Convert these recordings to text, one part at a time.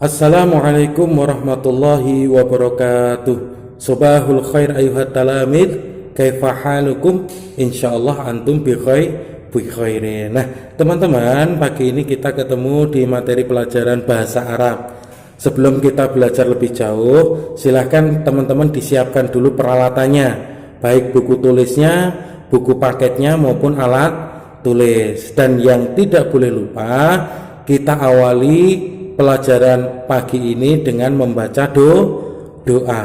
Assalamualaikum warahmatullahi wabarakatuh. Sobahul khair ayuhat talamid. Kaifa halukum? Insyaallah antum bi khairin. Nah, teman-teman, pagi ini kita ketemu di materi pelajaran bahasa Arab. Sebelum kita belajar lebih jauh, silahkan teman-teman disiapkan dulu peralatannya, baik buku tulisnya, buku paketnya maupun alat tulis. Dan yang tidak boleh lupa, kita awali pelajaran pagi ini dengan membaca doa.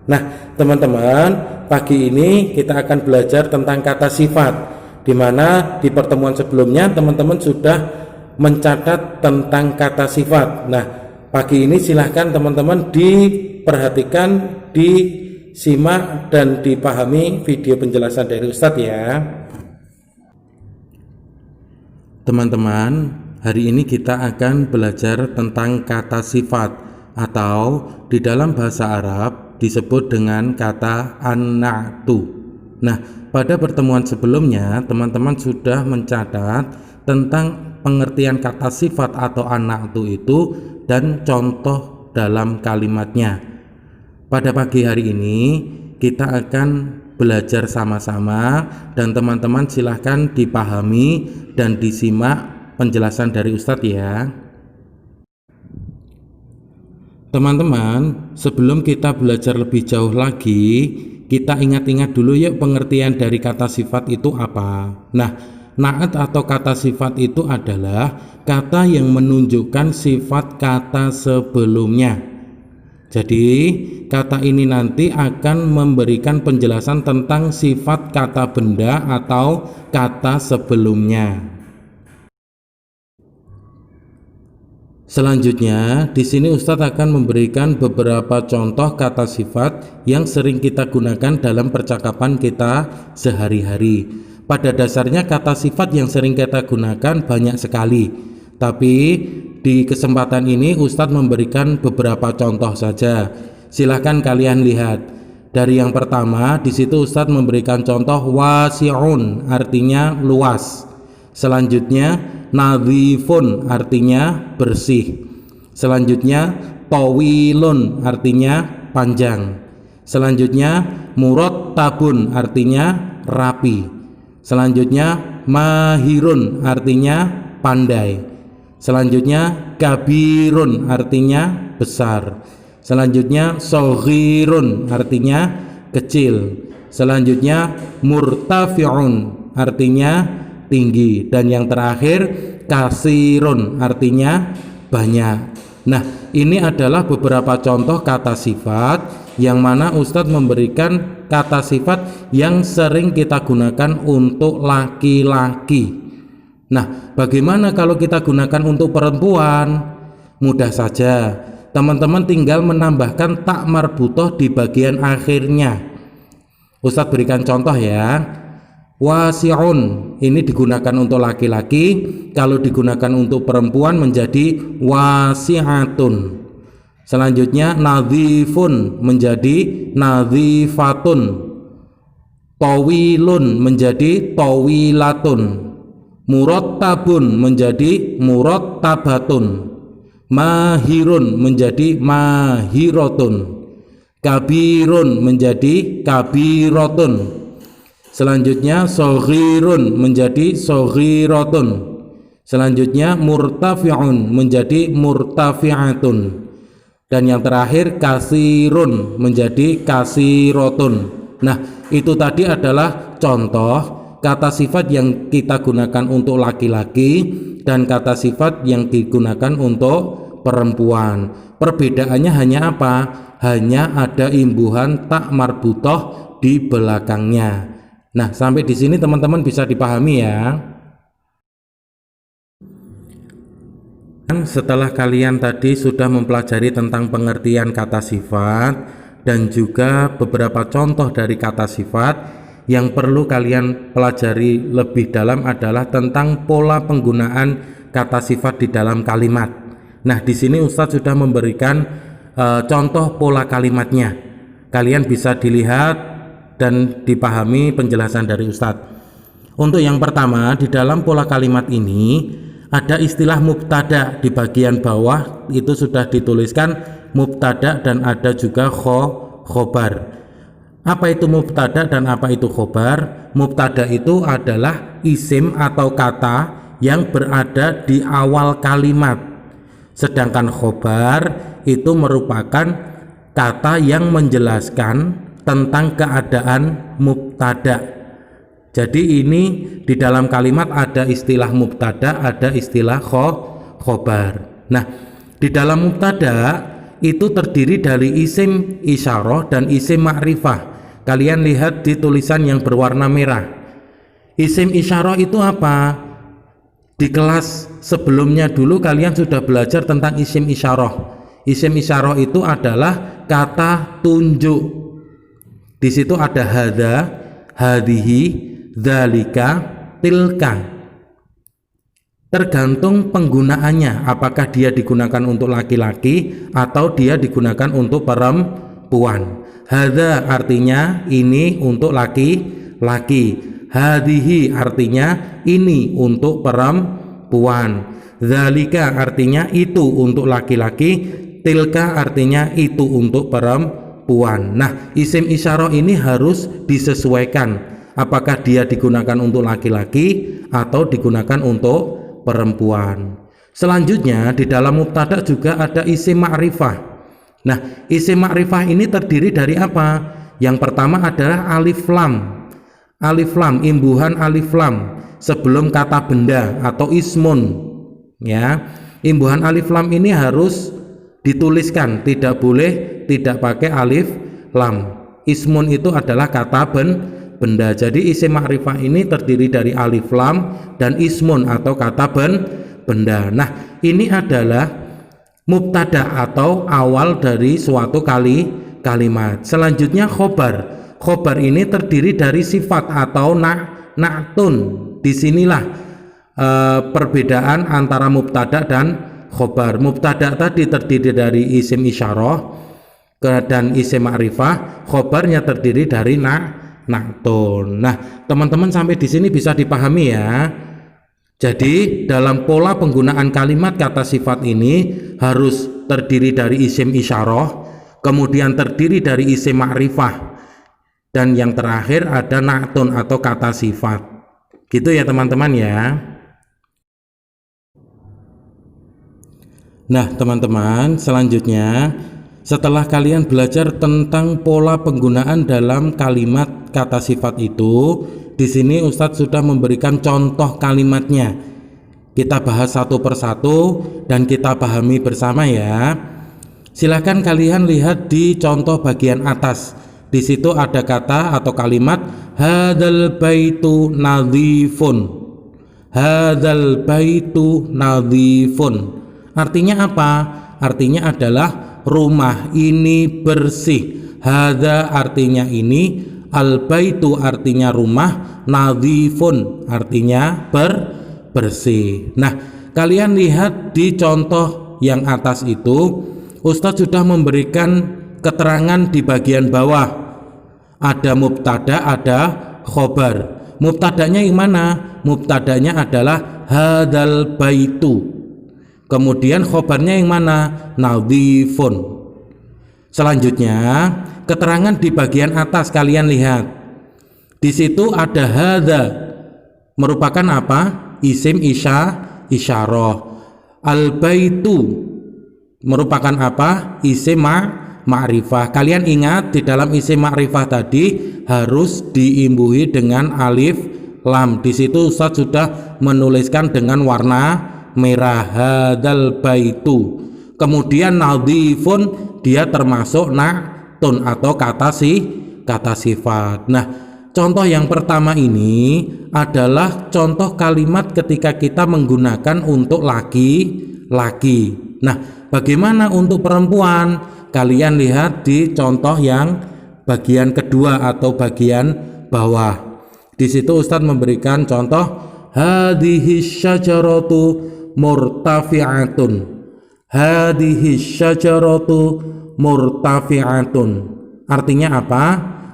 Nah, teman-teman, pagi ini kita akan belajar tentang kata sifat, di mana di pertemuan sebelumnya teman-teman sudah mencatat tentang kata sifat. Nah, pagi ini silahkan teman-teman diperhatikan, disimak dan dipahami video penjelasan dari Ustadz ya. Teman-teman, hari ini kita akan belajar tentang kata sifat, atau di dalam bahasa Arab disebut dengan kata an-na'tu. Nah, pada pertemuan sebelumnya teman-teman sudah mencatat tentang pengertian kata sifat atau an-na'tu itu dan contoh dalam kalimatnya. Pada pagi hari ini kita akan belajar sama-sama, dan teman-teman silahkan dipahami dan disimak penjelasan dari Ustadz ya. Teman-teman, sebelum kita belajar lebih jauh lagi, kita ingat-ingat dulu yuk pengertian dari kata sifat itu apa. Nah, na'at atau kata sifat itu adalah kata yang menunjukkan sifat kata sebelumnya. Jadi, kata ini nanti akan memberikan penjelasan tentang sifat kata benda atau kata sebelumnya. Selanjutnya, di sini Ustadz akan memberikan beberapa contoh kata sifat yang sering kita gunakan dalam percakapan kita sehari-hari. Pada dasarnya kata sifat yang sering kita gunakan banyak sekali, tapi di kesempatan ini Ustadz memberikan beberapa contoh saja. Silahkan kalian lihat. Dari yang pertama, di situ Ustadz memberikan contoh wasi'un, artinya luas. Selanjutnya nadhifun, artinya bersih. Selanjutnya tawilun, artinya panjang. Selanjutnya murattabun, artinya rapi. Selanjutnya mahirun, artinya pandai. Selanjutnya kabirun, artinya besar. Selanjutnya soghirun, artinya kecil. Selanjutnya murtafi'un, artinya tinggi. Dan yang terakhir kasirun, artinya banyak. Nah, ini adalah beberapa contoh kata sifat yang mana Ustadz memberikan kata sifat yang sering kita gunakan untuk laki-laki. Nah, bagaimana kalau kita gunakan untuk perempuan? Mudah saja, teman-teman tinggal menambahkan tak marbutoh di bagian akhirnya. Ustadz berikan contoh ya. Wasi'un ini digunakan untuk laki-laki, kalau digunakan untuk perempuan menjadi wasi'atun. Selanjutnya nadhifun menjadi nadhifatun. Tawilun menjadi tawilatun. Murattabun menjadi murattabatun. Mahirun menjadi mahiratun. Kabirun menjadi kabiratun. Selanjutnya soghirun menjadi soghiratun. Selanjutnya murtafi'un menjadi murtafi'atun. Dan yang terakhir kasirun menjadi kasiratun. Nah, itu tadi adalah contoh kata sifat yang kita gunakan untuk laki-laki dan kata sifat yang digunakan untuk perempuan. Perbedaannya hanya apa? Hanya ada imbuhan tak marbutoh di belakangnya. Nah, sampai di sini teman-teman bisa dipahami ya. Setelah kalian tadi sudah mempelajari tentang pengertian kata sifat dan juga beberapa contoh dari kata sifat, yang perlu kalian pelajari lebih dalam adalah tentang pola penggunaan kata sifat di dalam kalimat. Nah, di sini Ustadz sudah memberikan contoh pola kalimatnya. Kalian bisa dilihat dan dipahami penjelasan dari Ustadz. Untuk yang pertama, di dalam pola kalimat ini Ada istilah mubtada di bagian bawah, itu sudah dituliskan mubtada dan ada juga khobar. Apa itu mubtada dan apa itu khobar? Mubtada itu adalah isim atau kata yang berada di awal kalimat, sedangkan khobar itu merupakan kata yang menjelaskan tentang keadaan mubtada. Jadi ini di dalam kalimat ada istilah mubtada, ada istilah khobar. Nah, di dalam mubtada itu terdiri dari isim isyarah dan isim ma'rifah. Kalian lihat di tulisan yang berwarna merah. Isim isyarah itu apa? Di kelas sebelumnya dulu kalian sudah belajar tentang isim isyarah. Isim isyarah itu adalah kata tunjuk. Di situ ada hadza, hadhihi, dzalika, tilka. Tergantung penggunaannya, apakah dia digunakan untuk laki-laki atau dia digunakan untuk perempuan. Hadza artinya ini untuk laki-laki, hadhihi artinya ini untuk perempuan, dzalika artinya itu untuk laki-laki, tilka artinya itu untuk perempuan. Nah, isim isyarah ini harus disesuaikan, apakah dia digunakan untuk laki-laki atau digunakan untuk perempuan. Selanjutnya di dalam mubtada juga ada isim ma'rifah. Nah, isim ma'rifah ini terdiri dari apa? Yang pertama adalah alif lam. Alif lam, imbuhan alif lam sebelum kata benda atau ismun. Ya, imbuhan alif lam ini harus dituliskan, tidak boleh tidak pakai alif lam. Ismun itu adalah kata benda. Jadi isim ma'rifah ini terdiri dari alif lam dan ismun atau kata benda. Nah, ini adalah mubtada atau awal dari suatu kalimat. Selanjutnya khobar. Khobar ini terdiri dari sifat atau na'tun. Disinilah perbedaan antara mubtada dan khobar. Mubtada tadi terdiri dari isim isyarah dan isim ma'rifah. Khobarnya terdiri dari na'tun. Nah, teman-teman sampai di sini bisa dipahami ya. Jadi dalam pola penggunaan kalimat kata sifat ini harus terdiri dari isim isyarah, kemudian terdiri dari isim ma'rifah, dan yang terakhir ada na'tun atau kata sifat. Gitu ya teman-teman ya. Nah teman-teman, selanjutnya setelah kalian belajar tentang pola penggunaan dalam kalimat kata sifat itu, di sini Ustadz sudah memberikan contoh kalimatnya. Kita bahas satu persatu dan kita pahami bersama ya. Silakan kalian lihat di contoh bagian atas. Di situ ada kata atau kalimat hadzal baitu nadhifun. Hadzal baitu nadhifun. Artinya apa? Artinya adalah rumah ini bersih. Hadza artinya ini, al baitu artinya rumah, nadhifun artinya bersih. Nah, kalian lihat di contoh yang atas itu, Ustadz sudah memberikan keterangan di bagian bawah. Ada mubtada, ada khobar. Mubtadanya yang mana? Mubtadanya adalah hadzal baitu. Kemudian khobarnya yang mana? Nadhifun. Selanjutnya, keterangan di bagian atas kalian lihat. Di situ ada hadza. Merupakan apa? Isim isyarah. Al-baitu merupakan apa? Isim ma'rifah. Kalian ingat di dalam isim ma'rifah tadi harus diimbuhi dengan alif lam. Di situ Ustadz sudah menuliskan dengan warna merah, hadzal baitu. Kemudian nadhifun dia termasuk na'tun atau kata sifat. Nah, contoh yang pertama ini adalah contoh kalimat ketika kita menggunakan untuk laki-laki. Nah, bagaimana untuk perempuan? Kalian lihat di contoh yang bagian kedua atau bagian bawah. Di situ Ustadz memberikan contoh hadhihi syajaratu murtafi'atun. Hadhihi syajaratu murtafi'atun. Artinya apa?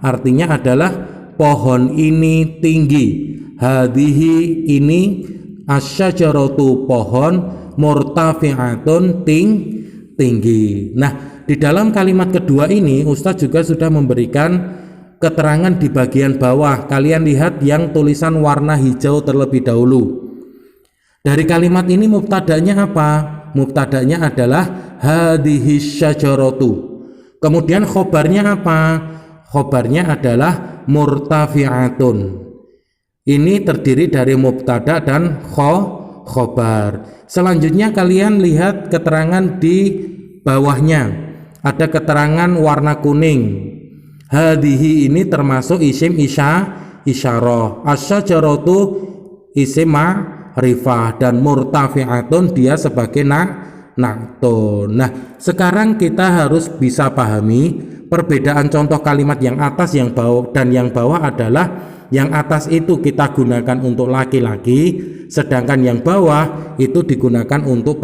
Artinya adalah pohon ini tinggi. Hadhihi ini Asyajaratu pohon, murtafi'atun tinggi. Nah, di dalam kalimat kedua ini Ustadz juga sudah memberikan keterangan di bagian bawah. Kalian lihat yang tulisan warna hijau terlebih dahulu. Dari kalimat ini mubtadanya apa? Mubtadanya adalah hadhihi syajaratu. Kemudian khobarnya apa? Khobarnya adalah murtafi'atun. Ini terdiri dari mubtada dan khobar. Selanjutnya kalian lihat keterangan di bawahnya. Ada keterangan warna kuning. Hadhihi ini termasuk isim isyarah. Asyajaratu isim ma'rifah dan murtafi'atun dia sebagai na'tun. Nah, sekarang kita harus bisa pahami perbedaan contoh kalimat yang atas yang bawah dan yang bawah adalah yang atas itu kita gunakan untuk laki-laki, sedangkan yang bawah itu digunakan untuk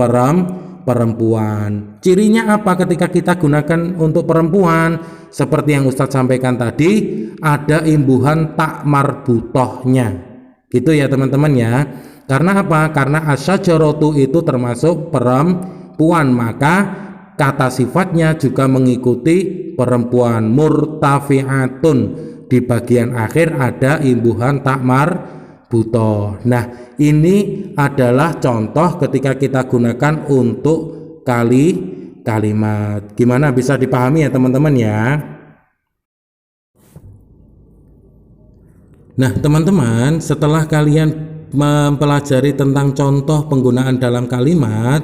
perempuan. Cirinya apa ketika kita gunakan untuk perempuan? Seperti yang Ustadz sampaikan tadi, ada imbuhan tak marbutohnya. Gitu ya teman-teman ya. Karena apa? Karena asyajaratu itu termasuk perempuan, maka kata sifatnya juga mengikuti perempuan. Murtafi'atun, di bagian akhir ada imbuhan tak marbutoh. Nah, ini adalah contoh ketika kita gunakan untuk kalimat. Gimana, bisa dipahami ya teman-teman ya? Nah teman-teman, setelah kalian mempelajari tentang contoh penggunaan dalam kalimat,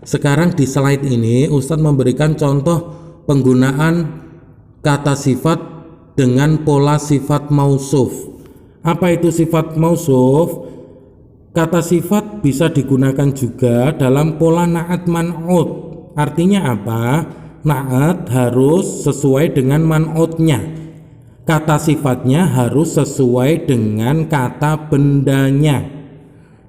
sekarang di slide ini Ustadz memberikan contoh penggunaan kata sifat dengan pola sifat mausuf. Apa itu sifat mausuf? Kata sifat bisa digunakan juga dalam pola na'at man'ut. Artinya apa? Na'at harus sesuai dengan man'utnya. Kata sifatnya harus sesuai dengan kata bendanya.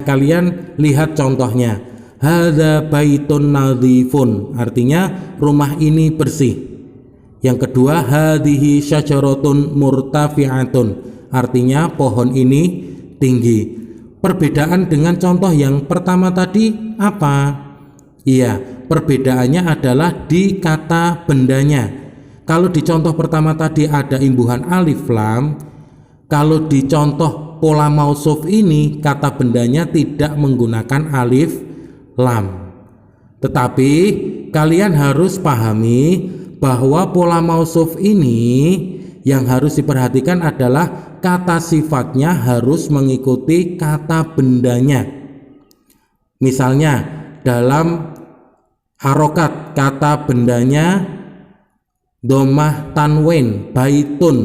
Kalian lihat contohnya. Hadza baitun nadhifun, artinya rumah ini bersih. Yang kedua, hadhihi syajaratun murtafi'atun, artinya pohon ini tinggi. Perbedaan dengan contoh yang pertama tadi apa? Iya, perbedaannya adalah di kata bendanya. Kalau di contoh pertama tadi ada imbuhan alif lam, kalau di contoh pola mausuf ini kata bendanya tidak menggunakan alif lam. Tetapi kalian harus pahami bahwa pola mausuf ini yang harus diperhatikan adalah kata sifatnya harus mengikuti kata bendanya. Misalnya dalam harokat kata bendanya domah tanwin baitun,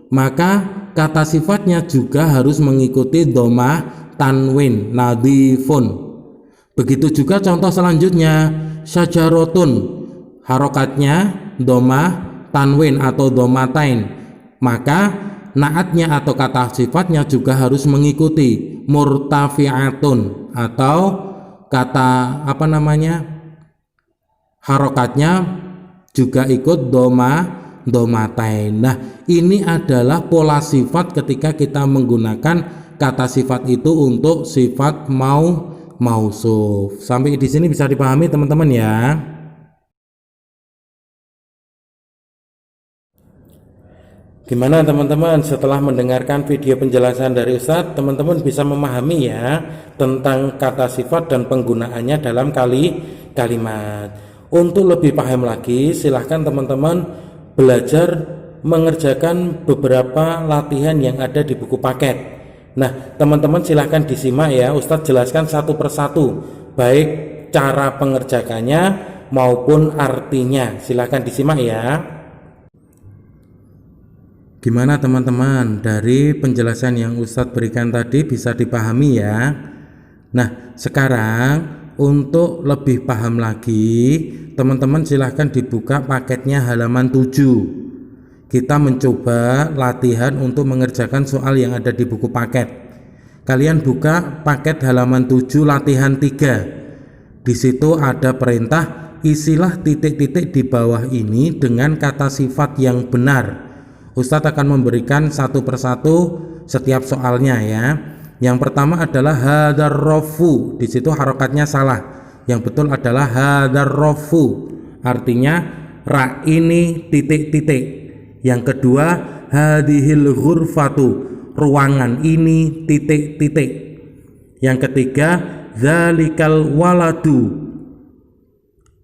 maka kata sifatnya juga harus mengikuti domah tanwin nadhifun. Begitu juga contoh selanjutnya, syajarotun, harokatnya domah tanwin atau domatain, maka naatnya atau kata sifatnya juga harus mengikuti murtafi'atun atau kata harokatnya juga ikut domatain. Nah, ini adalah pola sifat ketika kita menggunakan kata sifat itu untuk sifat mausuf. Sampai di sini bisa dipahami teman-teman ya. Gimana teman-teman, setelah mendengarkan video penjelasan dari Ustadz, teman-teman bisa memahami ya tentang kata sifat dan penggunaannya dalam kalimat. Untuk lebih paham lagi, silahkan teman-teman belajar mengerjakan beberapa latihan yang ada di buku paket. Nah, teman-teman silahkan disimak ya, Ustadz jelaskan satu persatu, baik cara pengerjakannya maupun artinya. Silahkan disimak ya. Gimana teman-teman, dari penjelasan yang Ustadz berikan tadi bisa dipahami ya. Nah, sekarang untuk lebih paham lagi, teman-teman silahkan dibuka paketnya halaman 7. Kita mencoba latihan untuk mengerjakan soal yang ada di buku paket. Kalian buka paket halaman 7 latihan 3. Di situ ada perintah, isilah titik-titik di bawah ini dengan kata sifat yang benar. Ustadz akan memberikan satu persatu setiap soalnya ya. Yang pertama adalah hadar rofu, di situ harokatnya salah. Yang betul adalah hadar rofu, artinya ra ini titik-titik. Yang kedua hadhil ghurfatu, ruangan ini titik-titik. Yang ketiga zalikal waladu,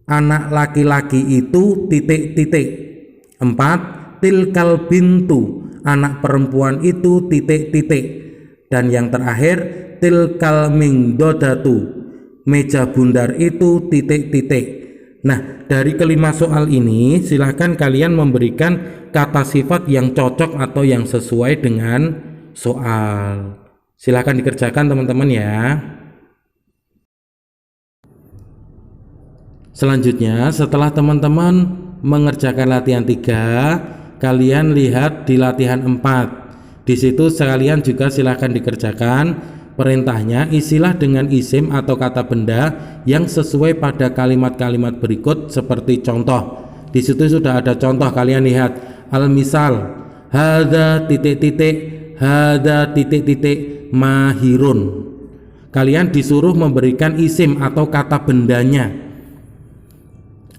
anak laki-laki itu titik-titik. 4 tilkal bintu, anak perempuan itu titik-titik. Dan yang terakhir tilkal mingdodatu, meja bundar itu titik-titik. Nah, dari kelima soal ini silahkan kalian memberikan kata sifat yang cocok atau yang sesuai dengan soal. Silahkan dikerjakan teman-teman ya. Selanjutnya, setelah teman-teman mengerjakan latihan 3, kalian lihat di latihan 4. Di situ sekalian juga silahkan dikerjakan perintahnya. Isilah dengan isim atau kata benda yang sesuai pada kalimat-kalimat berikut seperti contoh. Di situ sudah ada contoh, kalian lihat. Al-misal, hadza titik-titik, hadza titik-titik mahirun. Kalian disuruh memberikan isim atau kata bendanya.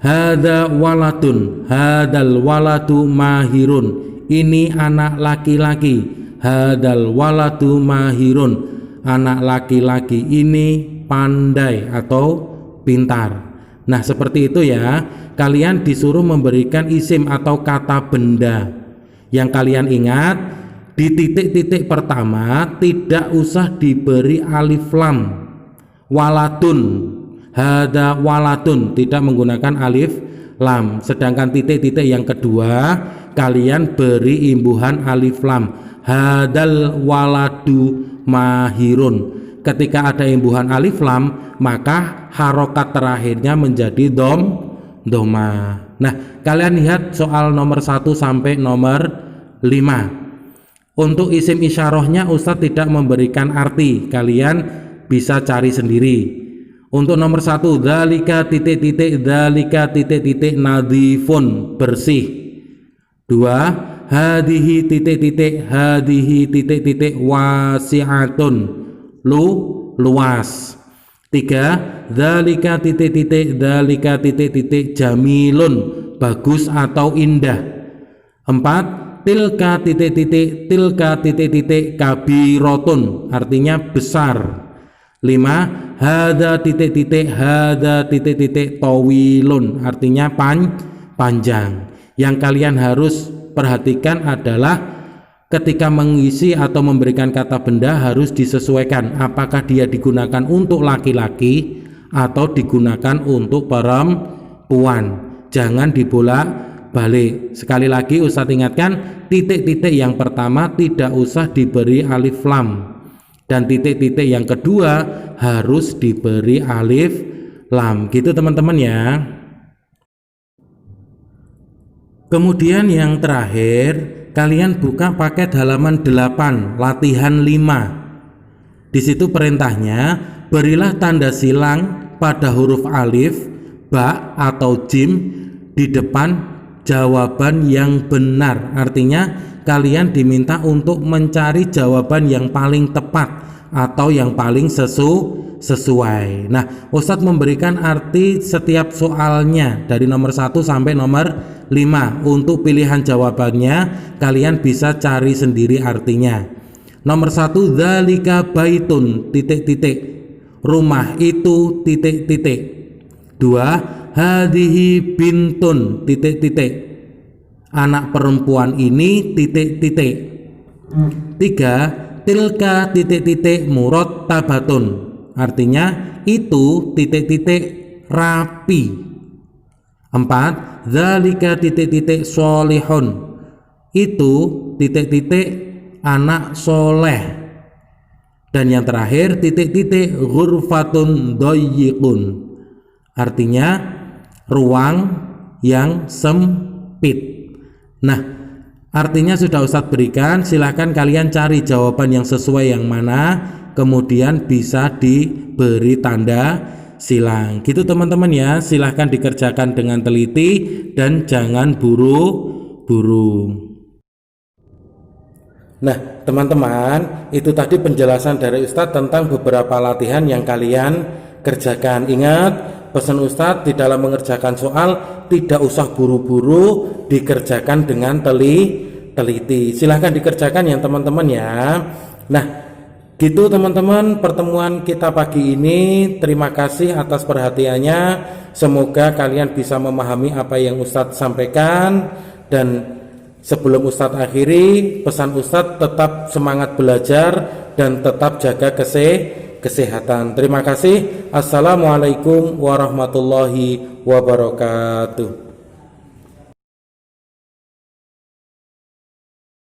Hadza waladun, hadzal waladu mahirun, ini anak laki-laki. Hadzal waladu mahirun, anak laki-laki ini pandai atau pintar. Nah, seperti itu ya. Kalian disuruh memberikan isim atau kata benda. Yang kalian ingat, di titik-titik pertama tidak usah diberi alif lam. Waladun, hadza waladun, tidak menggunakan alif lam. Sedangkan titik-titik yang kedua kalian beri imbuhan alif lam. Hadzal waladu mahirun. Ketika ada imbuhan alif lam, maka harokat terakhirnya menjadi doma. Nah, kalian lihat soal nomor 1 sampai nomor 5. Untuk isim isyarahnya Ustadz tidak memberikan arti, kalian bisa cari sendiri. Untuk nomor 1, dzalika titik-titik, dzalika titik-titik nadhifun, bersih. 2, hadhihi titik-titik, hadhihi titik-titik wasi'atun, luas. 3, dzalika titik-titik, dzalika titik-titik jamilun, bagus atau indah. 4, tilka titik-titik, tilka titik-titik kabirotun, artinya besar. 5, hadza titik-titik, hadza titik-titik tawilun, artinya panjang. Yang kalian harus perhatikan adalah ketika mengisi atau memberikan kata benda harus disesuaikan apakah dia digunakan untuk laki-laki atau digunakan untuk perempuan. Jangan dibolak-balik. Sekali lagi Ustadz ingatkan, titik-titik yang pertama tidak usah diberi alif lam, dan titik-titik yang kedua harus diberi alif lam. Gitu teman-teman ya. Kemudian yang terakhir, kalian buka paket halaman 8, latihan 5. Di situ perintahnya, berilah tanda silang pada huruf alif, ba atau jim di depan jawaban yang benar. Artinya kalian diminta untuk mencari jawaban yang paling tepat atau yang paling sesuai. Nah, Ustadz memberikan arti setiap soalnya dari nomor 1 sampai nomor 5. Untuk pilihan jawabannya kalian bisa cari sendiri artinya. Nomor 1, dzalika baitun titik-titik, rumah itu titik-titik. 2, hadhihi bintun titik-titik, anak perempuan ini titik-titik. 3, tilka titik-titik murottabatun, artinya itu titik-titik rapi. 4, dzalika titik-titik sholihun, itu titik-titik anak soleh. Dan yang terakhir titik-titik ghurfatun doyyiqun, artinya ruang yang sempit. Nah, artinya sudah Ustadz berikan, silahkan kalian cari jawaban yang sesuai yang mana, kemudian bisa diberi tanda silang. Gitu teman-teman ya, silahkan dikerjakan dengan teliti dan jangan buru-buru. Nah, teman-teman, itu tadi penjelasan dari Ustadz tentang beberapa latihan yang kalian kerjakan. Ingat, pesan Ustadz di dalam mengerjakan soal tidak usah buru-buru, dikerjakan dengan teliti. Silahkan dikerjakan ya teman-teman ya. Nah, gitu teman-teman pertemuan kita pagi ini. Terima kasih atas perhatiannya. Semoga kalian bisa memahami apa yang Ustadz sampaikan. Dan sebelum Ustadz akhiri, pesan Ustadz tetap semangat belajar dan tetap jaga kesehatan. Terima kasih. Assalamualaikum warahmatullahi wabarakatuh.